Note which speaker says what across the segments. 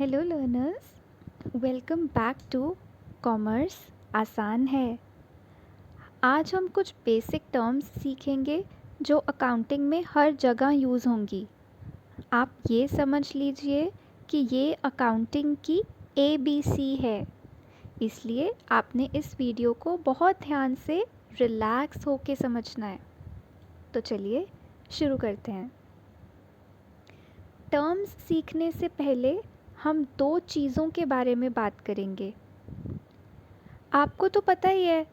Speaker 1: Hello learners, welcome back to commerce आसान है। आज हम कुछ बेसिक टर्म्स सीखेंगे जो अकाउंटिंग में हर जगह यूज़ होंगी। आप ये समझ लीजिए कि ये अकाउंटिंग की ABC है, इसलिए आपने इस वीडियो को बहुत ध्यान से रिलैक्स होके समझना है। तो चलिए शुरू करते हैं। टर्म्स सीखने से पहले हम दो चीज़ों के बारे में बात करेंगे। आपको तो पता ही है,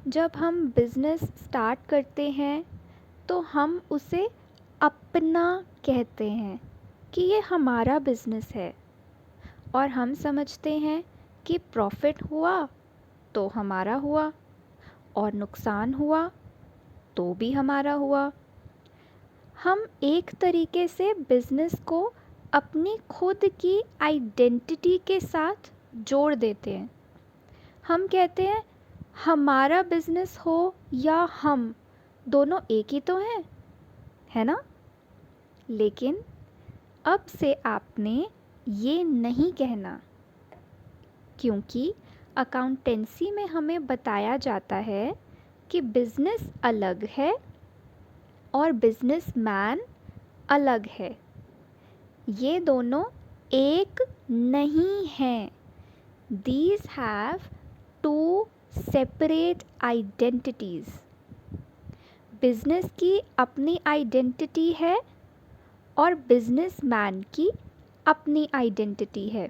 Speaker 1: जब हम बिज़नेस स्टार्ट करते हैं तो हम उसे अपना कहते हैं कि ये हमारा बिज़नेस है, और हम समझते हैं कि प्रॉफिट हुआ तो हमारा हुआ और नुकसान हुआ तो भी हमारा हुआ। हम एक तरीके से बिज़नेस को अपनी खुद की आइडेंटिटी के साथ जोड़ देते हैं। हम कहते हैं हमारा बिज़नेस हो या हम, दोनों एक ही तो हैं, है ना? लेकिन अब से आपने ये नहीं कहना, क्योंकि अकाउंटेंसी में हमें बताया जाता है कि बिज़नेस अलग है और बिज़नेसमैन अलग है। ये दोनों एक नहीं हैं। These have two separate identities. Business की अपनी आइडेंटिटी है और बिज़नेसमैन की अपनी आइडेंटिटी है।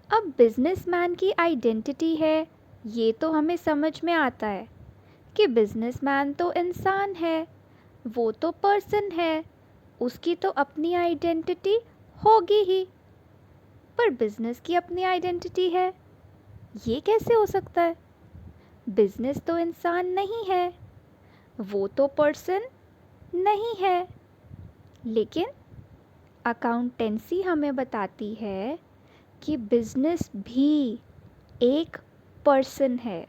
Speaker 1: अब बिज़नेसमैन की आइडेंटिटी है, ये तो हमें समझ में आता है कि बिज़नेसमैन तो इंसान है, वो तो पर्सन है, उसकी तो अपनी आइडेंटिटी होगी ही। पर बिज़नेस की अपनी आइडेंटिटी है, ये कैसे हो सकता है? बिज़नेस तो इंसान नहीं है, वो तो पर्सन नहीं है। लेकिन अकाउंटेंसी हमें बताती है कि बिज़नेस भी एक पर्सन है।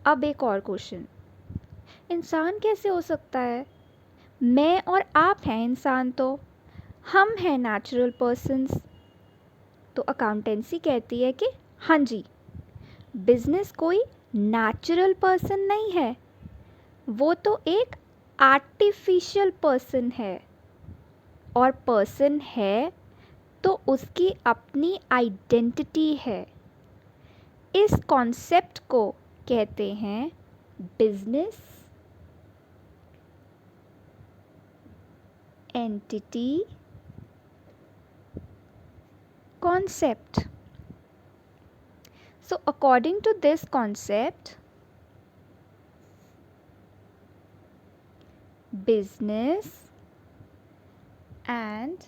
Speaker 1: अब एक और क्वेश्चन, इंसान कैसे हो सकता है? मैं और आप हैं इंसान, तो हम हैं नेचुरल पर्सन्स। तो अकाउंटेंसी कहती है कि हाँ जी, बिज़नेस कोई नेचुरल पर्सन नहीं है, वो तो एक आर्टिफिशियल पर्सन है, और पर्सन है तो उसकी अपनी आइडेंटिटी है। इस कॉन्सेप्ट को कहते हैं business entity concept. So according to this concept, business and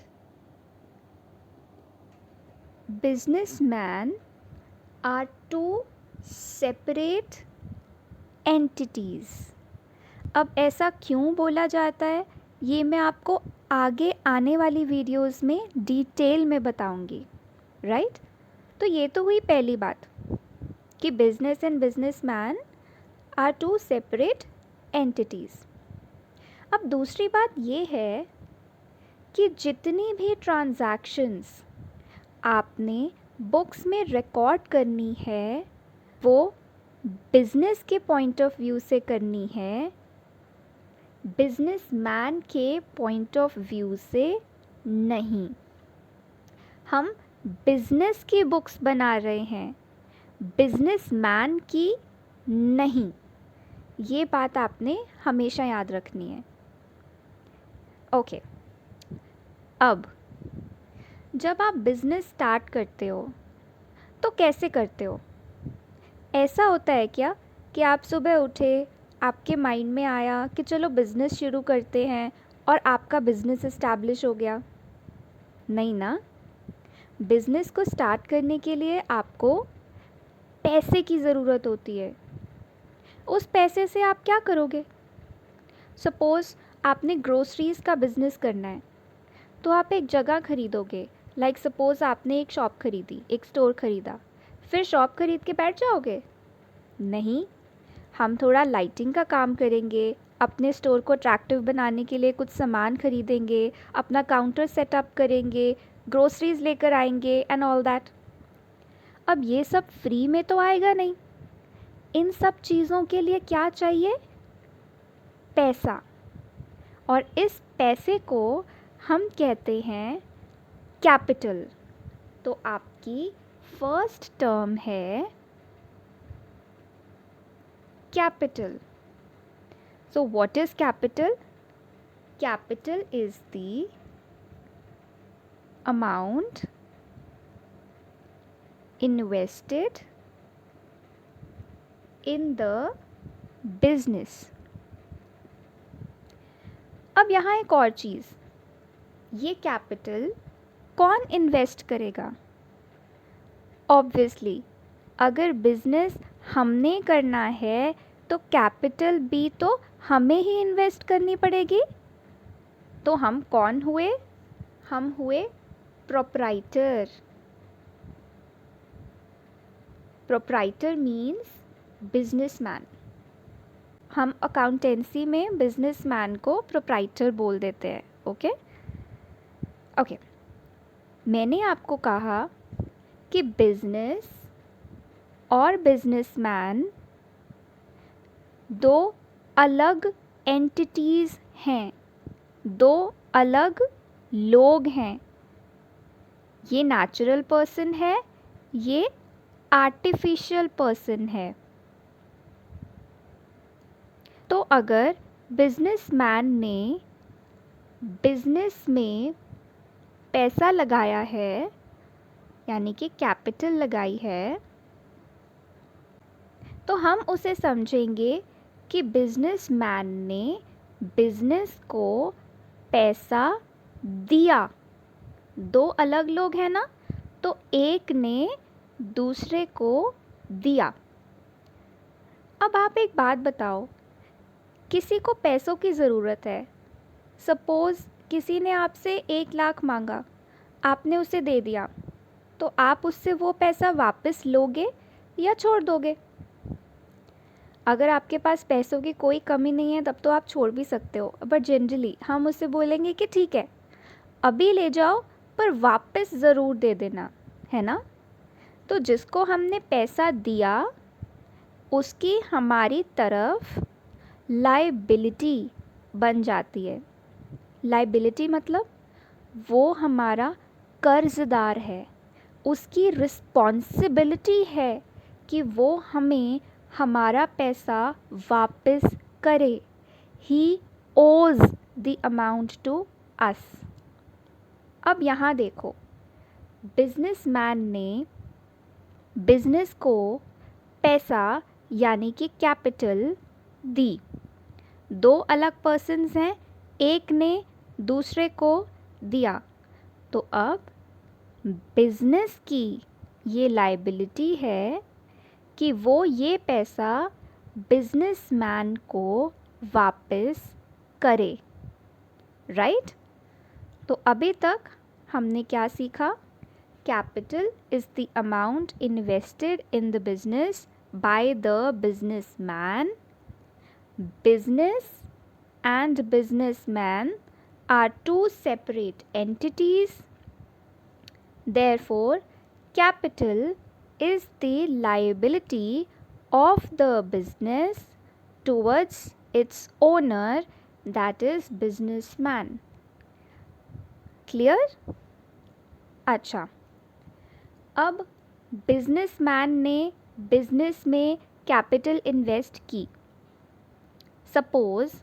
Speaker 1: businessman are two separate entities. अब ऐसा क्यों बोला जाता है, ये मैं आपको आगे आने वाली वीडियोस में डिटेल में बताऊंगी, राइट? तो ये तो हुई पहली बात कि business and businessman are two separate entities. अब दूसरी बात ये है कि जितनी भी ट्रांजैक्शंस आपने बुक्स में रिकॉर्ड करनी है, वो बिजनेस के पॉइंट ऑफ व्यू से करनी है, बिजनेसमैन के पॉइंट ऑफ व्यू से नहीं। हम बिजनेस की बुक्स बना रहे हैं, बिजनेसमैन की नहीं। ये बात आपने हमेशा याद रखनी है। ओके, अब जब आप बिज़नेस स्टार्ट करते हो तो कैसे करते हो? ऐसा होता है क्या कि आप सुबह उठे, आपके माइंड में आया कि चलो बिज़नेस शुरू करते हैं और आपका बिज़नेस इस्टेब्लिश हो गया? नहीं ना। बिज़नेस को स्टार्ट करने के लिए आपको पैसे की ज़रूरत होती है। उस पैसे से आप क्या करोगे? सपोज़ आपने ग्रोसरीज़ का बिज़नेस करना है, तो आप एक जगह खरीदोगे। लाइक सपोज़ आपने एक शॉप खरीदी, एक स्टोर खरीदा, फिर शॉप खरीद के बैठ जाओगे? नहीं, हम थोड़ा लाइटिंग का काम करेंगे, अपने स्टोर को अट्रैक्टिव बनाने के लिए कुछ सामान खरीदेंगे, अपना काउंटर सेटअप करेंगे, ग्रोसरीज लेकर आएंगे एंड ऑल दैट। अब ये सब फ्री में तो आएगा नहीं, इन सब चीज़ों के लिए क्या चाहिए? पैसा। और इस पैसे को हम कहते हैं कैपिटल। तो आपकी फर्स्ट टर्म है capital. So what is capital? Capital is the amount invested in the business। अब यहाँ एक और चीज़, ये कैपिटल कौन इन्वेस्ट करेगा? ऑब्वियसली अगर बिजनेस हमने करना है तो कैपिटल भी तो हमें ही इन्वेस्ट करनी पड़ेगी। तो हम कौन हुए? हम हुए प्रोप्राइटर। Proprietor means businessman. हम अकाउंटेंसी में बिजनेसमैन को प्रोप्राइटर बोल देते हैं। ओके ओके, मैंने आपको कहा कि बिजनेस और बिजनेसमैन दो अलग एंटिटीज़ हैं, दो अलग लोग हैं। ये नेचुरल पर्सन है, ये आर्टिफिशियल पर्सन है। तो अगर बिजनेसमैन ने बिजनेस में पैसा लगाया है, यानी कि कैपिटल लगाई है, तो हम उसे समझेंगे कि बिजनेसमैन ने बिजनेस को पैसा दिया। दो अलग लोग हैं ना, तो एक ने दूसरे को दिया। अब आप एक बात बताओ, किसी को पैसों की ज़रूरत है, सपोज़ किसी ने आपसे 1 लाख मांगा, आपने उसे दे दिया, तो आप उससे वो पैसा वापस लोगे या छोड़ दोगे? अगर आपके पास पैसों की कोई कमी नहीं है तब तो आप छोड़ भी सकते हो, बट जनरली हम उससे बोलेंगे कि ठीक है अभी ले जाओ पर वापस ज़रूर दे देना, है ना? तो जिसको हमने पैसा दिया उसकी हमारी तरफ लायबिलिटी बन जाती है। लायबिलिटी मतलब वो हमारा कर्जदार है, उसकी रिस्पॉन्सिबिलिटी है कि वो हमें हमारा पैसा वापस करे। ही ओज द अमाउंट टू अस। अब यहाँ देखो, बिजनेसमैन ने बिजनेस को पैसा यानी कि कैपिटल दी। दो अलग पर्सन्स हैं, एक ने दूसरे को दिया। तो अब बिजनेस की ये लायबिलिटी है कि वो ये पैसा बिजनेसमैन को वापस करे, राइट? तो अभी तक हमने क्या सीखा? Capital is the amount invested in the business by the businessman. Business and businessman are two separate entities. Therefore, capital is the liability of the business towards its owner, that is businessman. Clear? अच्छा, अब businessman ने business में capital invest की। Suppose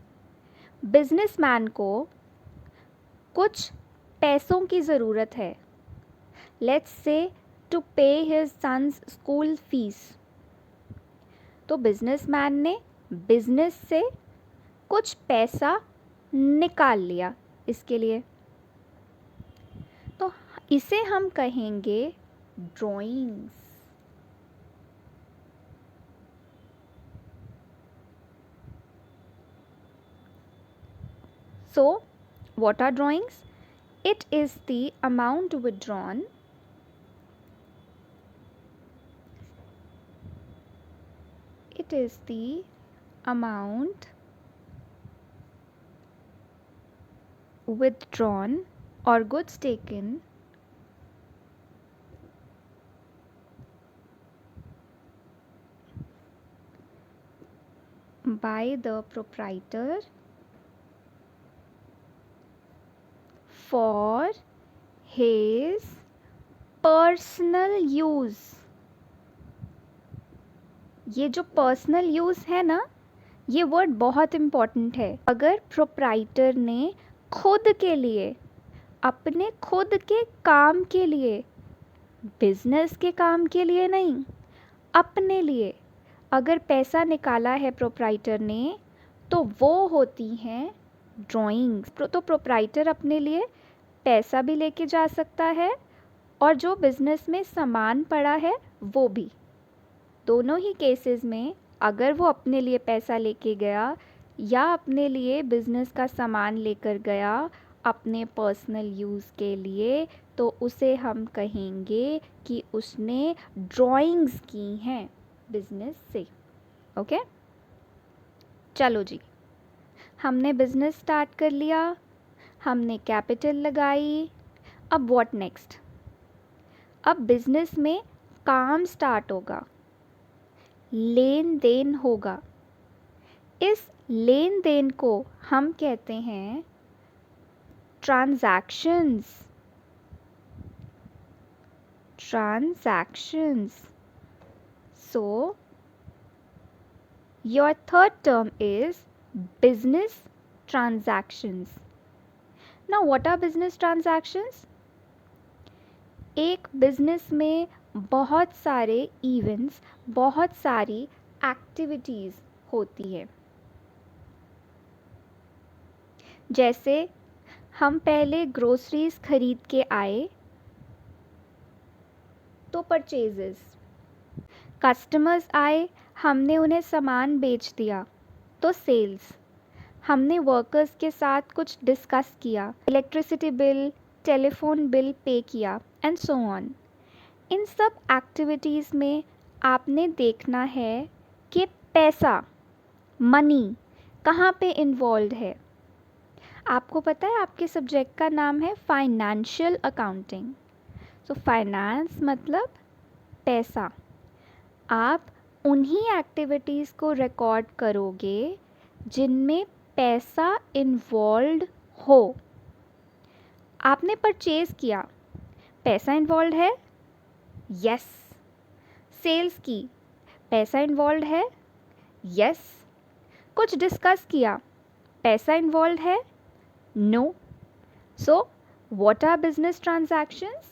Speaker 1: businessman को कुछ पैसों की ज़रूरत है, लेट्स से टू पे हिज सन्स स्कूल फीस। तो बिजनेसमैन ने बिजनेस से कुछ पैसा निकाल लिया इसके लिए, तो इसे हम कहेंगे drawings. So, what are drawings? It is the amount withdrawn or goods taken by the proprietor for his personal use। ये जो पर्सनल यूज़ है ना, ये वर्ड बहुत इम्पॉर्टेंट है। अगर प्रोप्राइटर ने खुद के लिए, अपने खुद के काम के लिए, बिजनेस के काम के लिए नहीं, अपने लिए अगर पैसा निकाला है प्रोप्राइटर ने, तो वो होती हैं ड्राइंग्स। तो प्रोप्राइटर अपने लिए पैसा भी लेके जा सकता है और जो बिजनेस में सामान पड़ा है वो भी। दोनों ही केसेस में अगर वो अपने लिए पैसा लेके गया या अपने लिए बिजनेस का सामान लेकर गया अपने पर्सनल यूज़ के लिए, तो उसे हम कहेंगे कि उसने ड्राइंग्स की हैं बिजनेस से। ओके, चलो जी, हमने बिजनेस स्टार्ट कर लिया, हमने कैपिटल लगाई। अब व्हाट नेक्स्ट? अब बिजनेस में काम स्टार्ट होगा, लेन देन होगा। इस लेन देन को हम कहते हैं transactions. So your third term is business transactions. Now what are business transactions? एक बिजनेस में बहुत सारे इवेंट्स, बहुत सारी एक्टिविटीज़ होती है। जैसे हम पहले ग्रोसरीज खरीद के आए तो परचेजेस, कस्टमर्स आए, हमने उन्हें सामान बेच दिया तो सेल्स, हमने वर्कर्स के साथ कुछ डिस्कस किया, electricity bill, telephone bill pay किया एंड सो ऑन। इन सब एक्टिविटीज़ में आपने देखना है कि पैसा, मनी कहाँ पे इन्वॉल्व है। आपको पता है आपके सब्जेक्ट का नाम है फाइनेंशियल अकाउंटिंग। सो फाइनेंस मतलब पैसा। आप उन्हीं एक्टिविटीज़ को रिकॉर्ड करोगे जिनमें पैसा इन्वॉल्व हो। आपने परचेज़ किया, पैसा इन्वॉल्व है? यस। सेल्स की, पैसा इन्वॉल्व है? यस। कुछ डिस्कस किया, पैसा इन्वॉल्व है? No. So what are business transactions?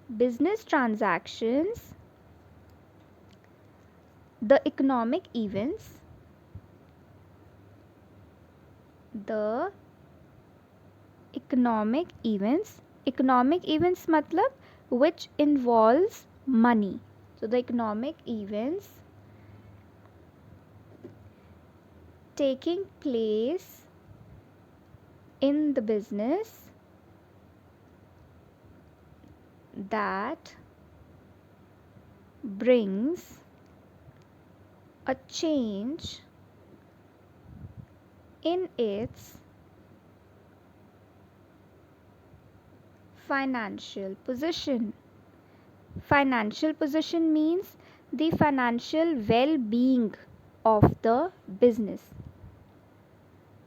Speaker 1: Business transactions, the economic events, economic events मतलब which involves money. So the economic events taking place in the business that brings a change in its financial position. Financial position means the financial well-being of the business.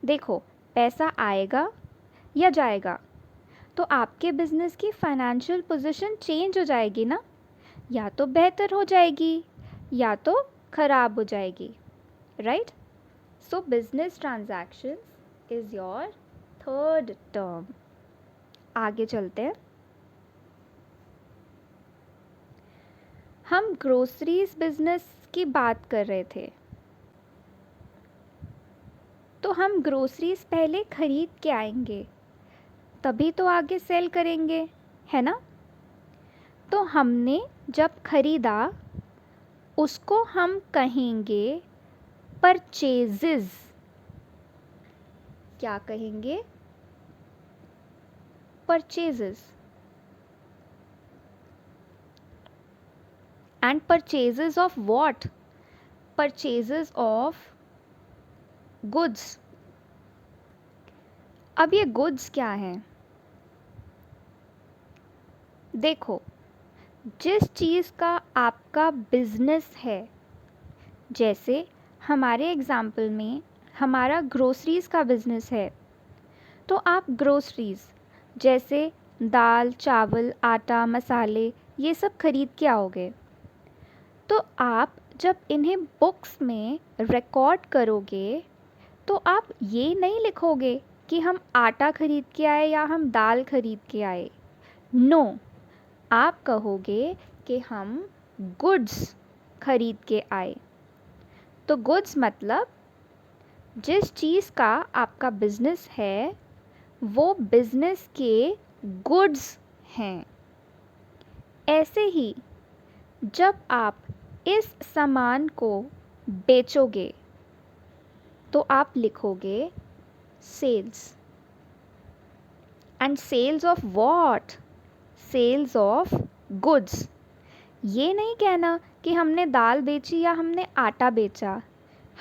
Speaker 1: देखो, पैसा आएगा या जाएगा तो आपके business की financial position change हो जाएगी ना, या तो बेहतर हो जाएगी या तो ख़राब हो जाएगी, right? So business transactions is your third term. आगे चलते हैं। हम ग्रोसरीज बिजनेस की बात कर रहे थे, तो हम ग्रोसरीज पहले ख़रीद के आएंगे तभी तो आगे सेल करेंगे, है ना? तो हमने जब ख़रीदा उसको हम कहेंगे परचेजेस। क्या कहेंगे? Purchases. And purchases of what? Purchases of goods. अब ये गुड्स क्या हैं? देखो, जिस चीज़ का आपका बिजनेस है, जैसे हमारे एग्ज़ाम्पल में हमारा ग्रोसरीज़ का बिज़नेस है, तो आप ग्रोसरीज़ जैसे दाल, चावल, आटा, मसाले ये सब खरीद के आओगे। तो आप जब इन्हें बुक्स में रिकॉर्ड करोगे तो आप ये नहीं लिखोगे कि हम आटा खरीद के आए या हम दाल खरीद के आए। नो, आप कहोगे कि हम गुड्स खरीद के आए। तो गुड्स मतलब जिस चीज़ का आपका बिज़नेस है वो बिज़नेस के गुड्स हैं। ऐसे ही जब आप इस सामान को बेचोगे तो आप लिखोगे sales. And sales of what? Sales of goods. ये नहीं कहना कि हमने दाल बेची या हमने आटा बेचा।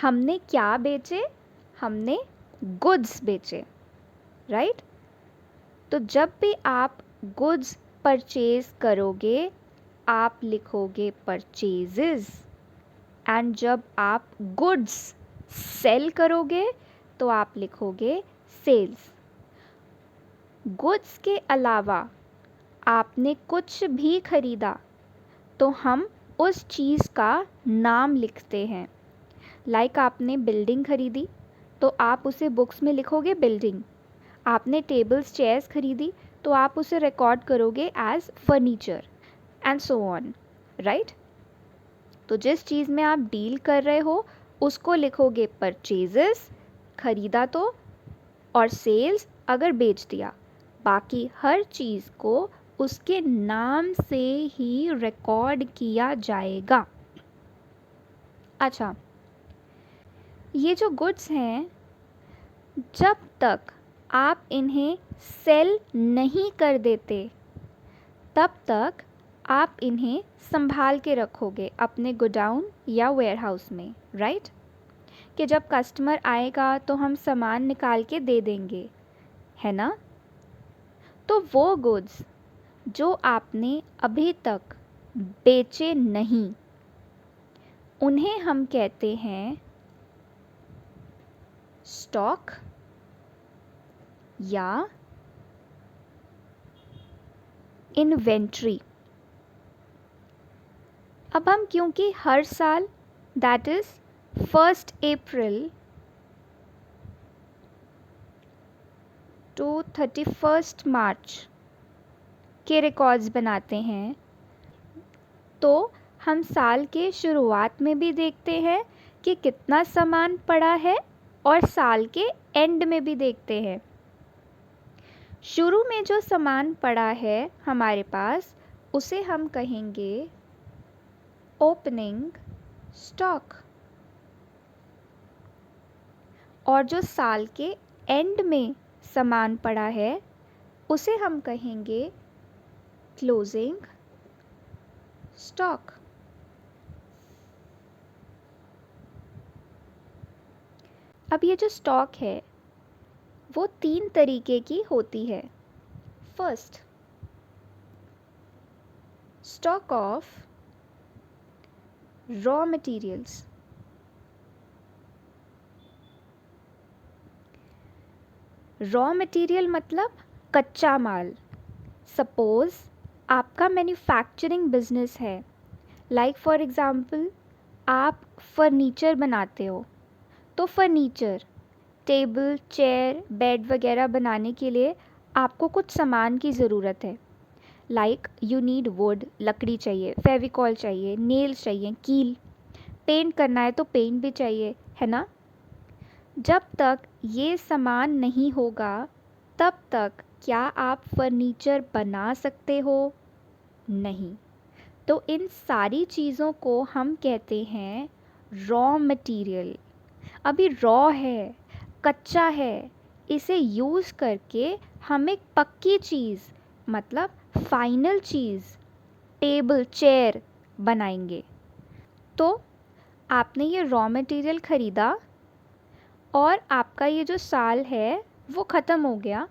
Speaker 1: हमने क्या बेचे? हमने गुड्स बेचे, राइट? तो जब भी आप गुड्स परचेज करोगे आप लिखोगे परचेजेस। एंड जब आप गुड्स सेल करोगे तो आप लिखोगे सेल्स। गुड्स के अलावा आपने कुछ भी खरीदा तो हम उस चीज़ का नाम लिखते हैं। लाइक आपने बिल्डिंग खरीदी तो आप उसे बुक्स में लिखोगे बिल्डिंग। आपने टेबल्स, चेयर्स खरीदी तो आप उसे रिकॉर्ड करोगे as furniture and so on, right? तो जिस चीज़ में आप डील कर रहे हो उसको लिखोगे परचेजेस, खरीदा तो, और सेल्स अगर बेच दिया। बाकी हर चीज़ को उसके नाम से ही रिकॉर्ड किया जाएगा। अच्छा, ये जो गुड्स हैं जब तक आप इन्हें सेल नहीं कर देते तब तक आप इन्हें संभाल के रखोगे अपने गोडाउन या वेयरहाउस में, राइट? कि जब कस्टमर आएगा तो हम सामान निकाल के दे देंगे, है ना? तो वो गुड्स जो आपने अभी तक बेचे नहीं उन्हें हम कहते हैं स्टॉक या इन्वेंट्री। अब हम क्योंकि हर साल दैट इज़ 1 अप्रैल टू 31 मार्च के रिकॉर्ड्स बनाते हैं तो हम साल के शुरुआत में भी देखते हैं कि कितना सामान पड़ा है और साल के एंड में भी देखते हैं। शुरू में जो सामान पड़ा है हमारे पास उसे हम कहेंगे ओपनिंग स्टॉक, और जो साल के एंड में सामान पड़ा है उसे हम कहेंगे क्लोजिंग स्टॉक। अब ये जो स्टॉक है वो 3 तरीके की होती है। First, stock of raw materials. Raw material मतलब कच्चा माल। सपोज़ आपका मैन्युफैक्चरिंग बिजनेस है, लाइक फॉर एग्ज़ाम्पल आप फर्नीचर बनाते हो, तो फर्नीचर, टेबल, चेयर, बेड वगैरह बनाने के लिए आपको कुछ सामान की ज़रूरत है। लाइक यू नीड वुड, लकड़ी चाहिए, फेविकॉल चाहिए, नेल्स चाहिए, कील, पेंट करना है तो पेंट भी चाहिए, है ना? जब तक ये सामान नहीं होगा तब तक क्या आप फर्नीचर बना सकते हो? नहीं। तो इन सारी चीज़ों को हम कहते हैं रॉ मटेरियल। अभी रॉ है, कच्चा है, इसे यूज़ करके हम एक पक्की चीज़ मतलब फाइनल चीज़, टेबल, चेयर बनाएंगे। तो आपने ये रॉ मटेरियल ख़रीदा और आपका ये जो साल है वो ख़त्म हो गया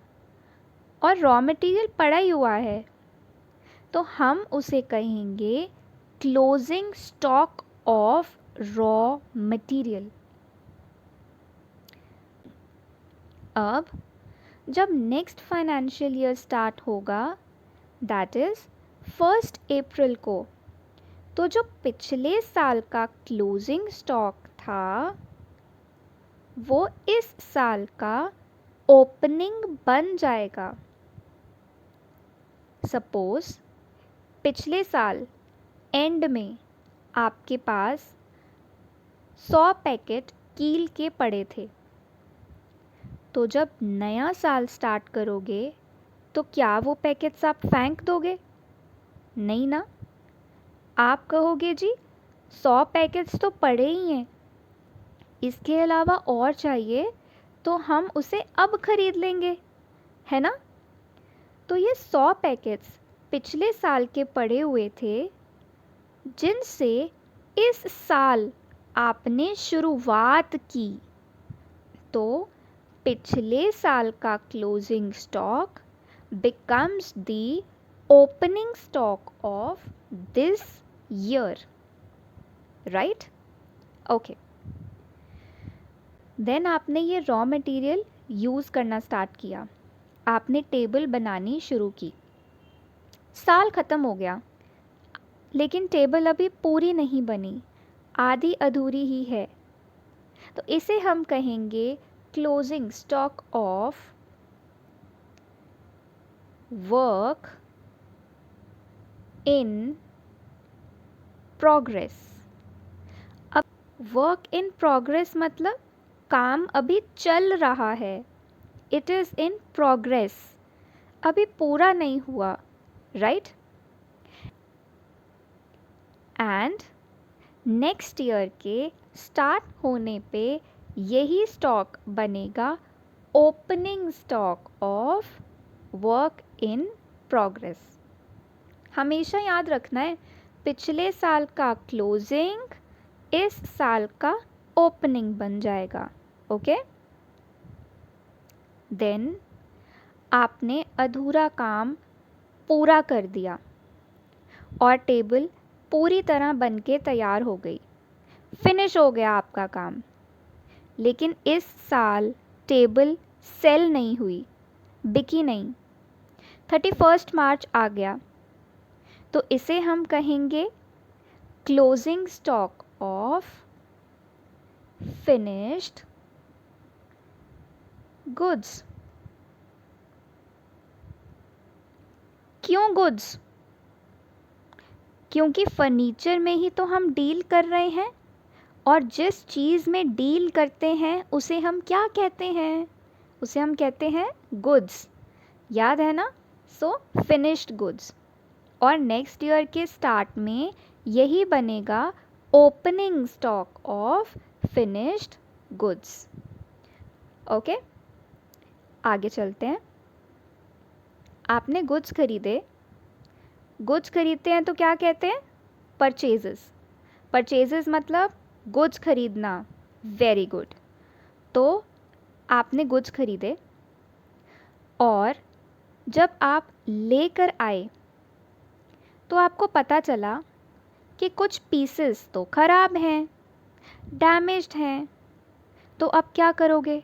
Speaker 1: और रॉ मटेरियल पड़ा ही हुआ है, तो हम उसे कहेंगे closing stock of raw material. अब जब नेक्स्ट फाइनेंशियल ईयर स्टार्ट होगा, दैट इज़ 1 अप्रैल को, तो जो पिछले साल का क्लोजिंग स्टॉक था वो इस साल का ओपनिंग बन जाएगा। सपोज पिछले साल एंड में आपके पास 100 पैकेट कील के पड़े थे, तो जब नया साल स्टार्ट करोगे तो क्या वो पैकेट्स आप फेंक दोगे? नहीं ना, आप कहोगे जी 100 पैकेट्स तो पड़े ही हैं, इसके अलावा और चाहिए तो हम उसे अब खरीद लेंगे, है ना। तो ये 100 पैकेट्स पिछले साल के पड़े हुए थे जिनसे इस साल आपने शुरुआत की, तो पिछले साल का closing stock becomes the opening stock of this year, right? Okay. Then आपने ये रॉ मटेरियल यूज़ करना स्टार्ट किया, आपने टेबल बनानी शुरू की। साल ख़त्म हो गया लेकिन टेबल अभी पूरी नहीं बनी, आधी अधूरी ही है, तो इसे हम कहेंगे closing stock of work in progress. अब वर्क इन प्रोग्रेस मतलब काम अभी चल रहा है, इट इज़ इन प्रोग्रेस, अभी पूरा नहीं हुआ, राइट। एंड नेक्स्ट ईयर के स्टार्ट होने पे यही स्टॉक बनेगा opening stock of work in progress. हमेशा याद रखना है, पिछले साल का क्लोजिंग इस साल का ओपनिंग बन जाएगा, ओके। देन आपने अधूरा काम पूरा कर दिया और टेबल पूरी तरह बन के तैयार हो गई, फिनिश हो गया आपका काम। लेकिन इस साल टेबल सेल नहीं हुई, बिकी नहीं, 31 मार्च आ गया, तो इसे हम कहेंगे closing stock of finished goods. क्यों गुड्स? क्योंकि फर्नीचर में ही तो हम डील कर रहे हैं, और जिस चीज़ में डील करते हैं उसे हम क्या कहते हैं? उसे हम कहते हैं गुड्स, याद है ना। सो फिनिश्ड गुड्स, और नेक्स्ट ईयर के स्टार्ट में यही बनेगा opening stock of finished goods, okay. आगे चलते हैं। आपने गुड्स खरीदे, गुड्स खरीदते हैं तो क्या कहते हैं? परचेजेस। परचेजेस मतलब गुड्स खरीदना, वेरी गुड। तो आपने गुड्स खरीदे और जब आप लेकर आए तो आपको पता चला कि कुछ पीसेस तो ख़राब हैं, डैमेज्ड हैं, तो अब क्या करोगे?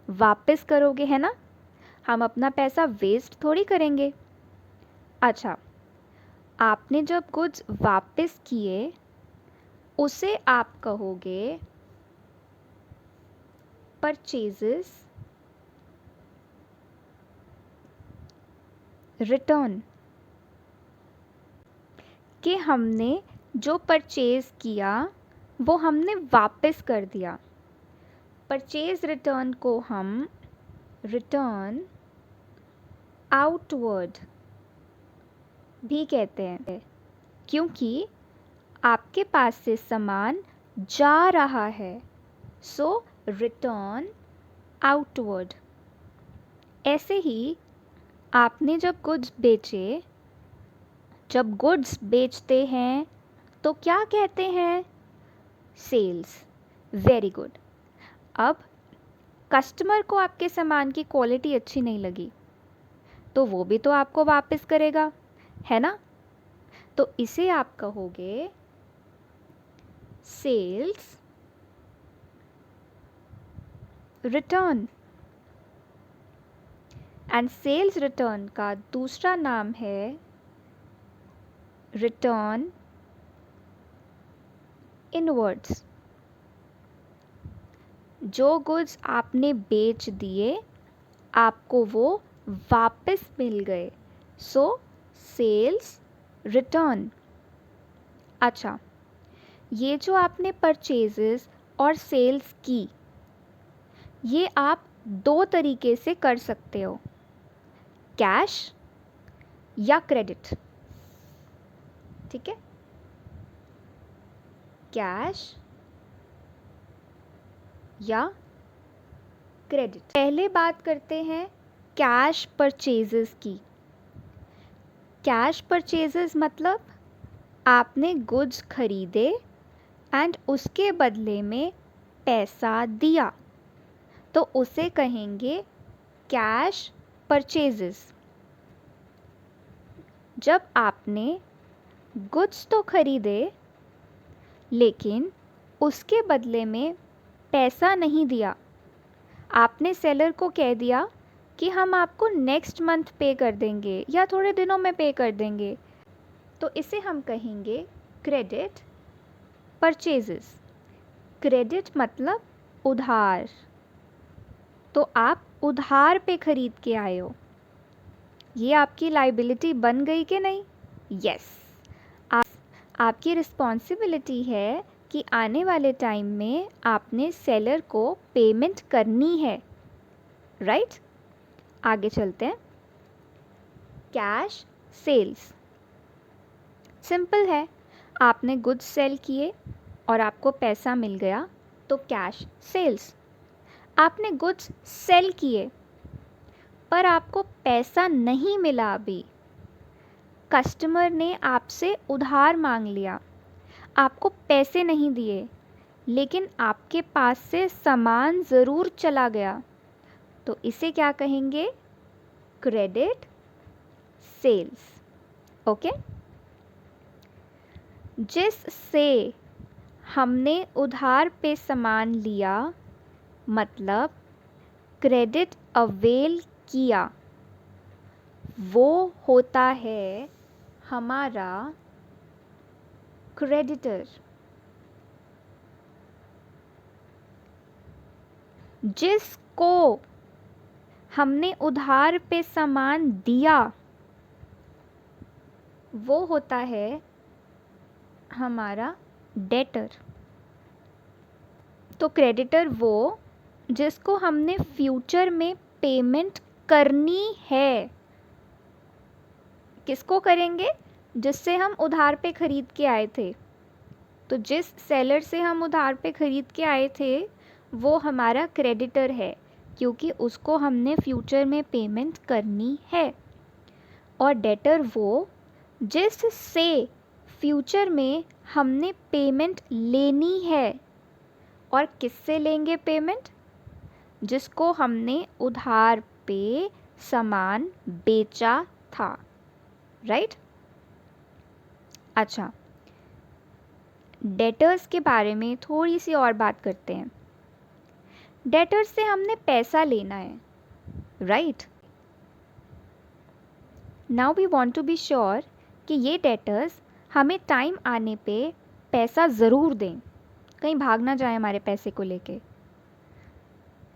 Speaker 1: वापस करोगे, है ना। हम अपना पैसा वेस्ट थोड़ी करेंगे। अच्छा, आपने जब गुड्स वापस किए उसे आप कहोगे परचेजेस रिटर्न, कि हमने जो परचेज़ किया वो हमने वापस कर दिया। परचेज रिटर्न को हम रिटर्न आउटवर्ड भी कहते हैं, क्योंकि आपके पास से सामान जा रहा है, सो रिटर्न आउटवर्ड। ऐसे ही आपने जब गुड्स बेचे, जब गुड्स बेचते हैं तो क्या कहते हैं? Sales, very good. अब कस्टमर को आपके सामान की क्वालिटी अच्छी नहीं लगी तो वो भी तो आपको वापस करेगा, है ना। तो इसे आप कहोगे sales return. And sales return का दूसरा नाम है रिटर्न इनवर्ड्स। जो गुड्स आपने बेच दिए आपको वो वापस मिल गए, सो सेल्स रिटर्न। अच्छा, ये जो आपने परचेजेस और सेल्स की, ये आप दो तरीके से कर सकते हो, कैश या क्रेडिट। ठीक है, कैश या क्रेडिट। पहले बात करते हैं कैश परचेजेस की। कैश परचेजेस मतलब आपने गुड्स खरीदे एंड उसके बदले में पैसा दिया, तो उसे कहेंगे कैश परचेजेस। जब आपने गुड्स तो खरीदे लेकिन उसके बदले में पैसा नहीं दिया, आपने सेलर को कह दिया कि हम आपको नेक्स्ट मंथ पे कर देंगे या थोड़े दिनों में पे कर देंगे, तो इसे हम कहेंगे क्रेडिट परचेजेस। क्रेडिट मतलब उधार, तो आप उधार पे ख़रीद के आए हो, ये आपकी लाइबिलिटी बन गई कि नहीं? यस, आपकी रिस्पॉन्सिबिलिटी है कि आने वाले टाइम में आपने सेलर को पेमेंट करनी है, राइट? आगे चलते हैं। कैश सेल्स सिंपल है, आपने गुड्स सेल किए और आपको पैसा मिल गया, तो कैश सेल्स। आपने गुड्स सेल किए पर आपको पैसा नहीं मिला, अभी कस्टमर ने आपसे उधार मांग लिया, आपको पैसे नहीं दिए लेकिन आपके पास से सामान ज़रूर चला गया, तो इसे क्या कहेंगे? Credit sales. ओके, जिससे हमने उधार पे सामान लिया मतलब क्रेडिट अवेल किया, वो होता है हमारा क्रेडिटर। जिसको हमने उधार पे सामान दिया वो होता है हमारा डेटर। तो क्रेडिटर वो जिसको हमने फ्यूचर में पेमेंट करनी है। किसको करेंगे? जिससे हम उधार पे ख़रीद के आए थे। तो जिस सेलर से हम उधार पे ख़रीद के आए थे वो हमारा क्रेडिटर है, क्योंकि उसको हमने फ्यूचर में पेमेंट करनी है। और डेटर वो जिससे फ्यूचर में हमने पेमेंट लेनी है। और किससे लेंगे पेमेंट? जिसको हमने उधार पे सामान बेचा था, राइट? अच्छा, डेटर्स के बारे में थोड़ी सी और बात करते हैं। डेटर्स से हमने पैसा लेना है, right? Now we want to be sure कि ये डेटर्स हमें टाइम आने पे पैसा ज़रूर दें, कहीं भाग ना जाए हमारे पैसे को लेके।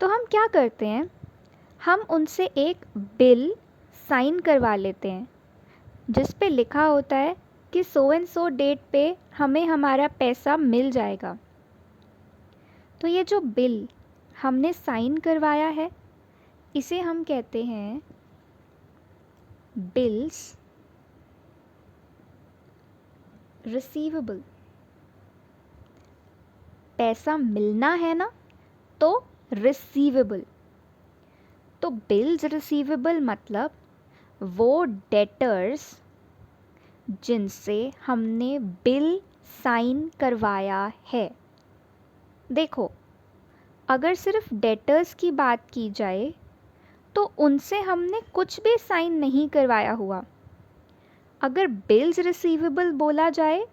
Speaker 1: तो हम क्या करते हैं, हम उनसे एक बिल साइन करवा लेते हैं जिस पे लिखा होता है कि सो एंड सो डेट पे हमें हमारा पैसा मिल जाएगा। तो ये जो बिल हमने साइन करवाया है इसे हम कहते हैं बिल्स रिसीवेबल। पैसा मिलना है ना, तो रिसीवेबल। तो बिल्स रिसीवेबल मतलब वो डेटर्स जिनसे हमने बिल साइन करवाया है। देखो, अगर सिर्फ डेटर्स की बात की जाए तो उनसे हमने कुछ भी साइन नहीं करवाया हुआ। अगर बिल्स रिसीवेबल बोला जाए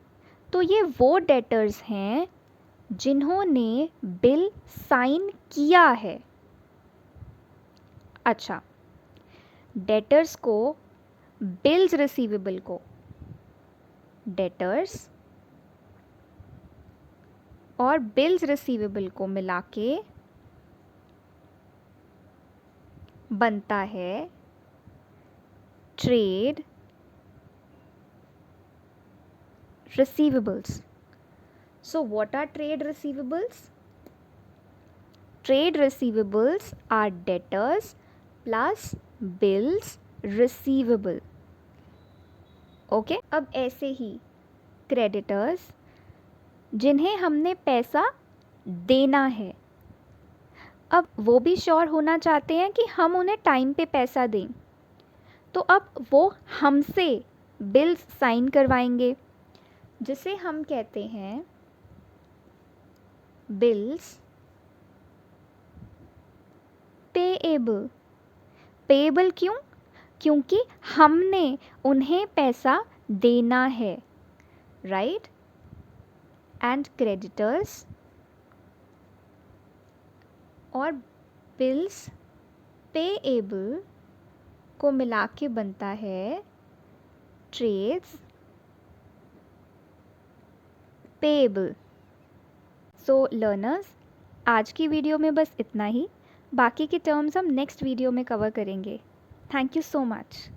Speaker 1: तो ये वो डेटर्स हैं जिन्होंने बिल साइन किया है। अच्छा, डेटर्स को बिल्स रिसीवेबल को, डेटर्स और बिल्स रिसीवेबल को मिला के बनता है trade receivables. So what are trade receivables? Trade receivables are debtors plus bills receivable. Okay? अब ऐसे ही creditors जिन्हें हमने पैसा देना है, अब वो भी श्योर होना चाहते हैं कि हम उन्हें टाइम पे पैसा दें, तो अब वो हमसे बिल्स साइन करवाएंगे जिसे हम कहते हैं बिल्स पेएबल। पेएबल क्यों? क्योंकि हमने उन्हें पैसा देना है, राइट। एंड क्रेडिटर्स और बिल्स पेएबल को मिला के बनता है ट्रेड्स पेएबल। सो लर्नर्स, आज की वीडियो में बस इतना ही। बाकी के टर्म्स हम नेक्स्ट वीडियो में कवर करेंगे। Thank you so much.